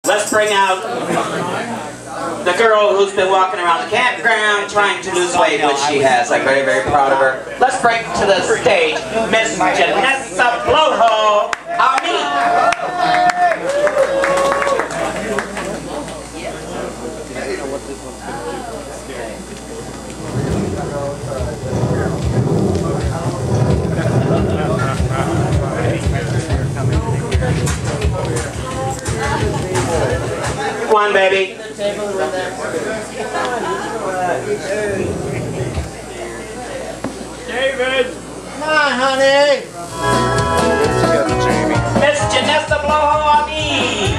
Let's bring out the girl who's been walking around the campground trying to lose weight, which she has. I'm very, very proud of her. Let's bring to the stage Miss Jenessa Blowhole Ami. Come on, baby. David! Come on, honey! Miss Jenessa Blowhole Ami.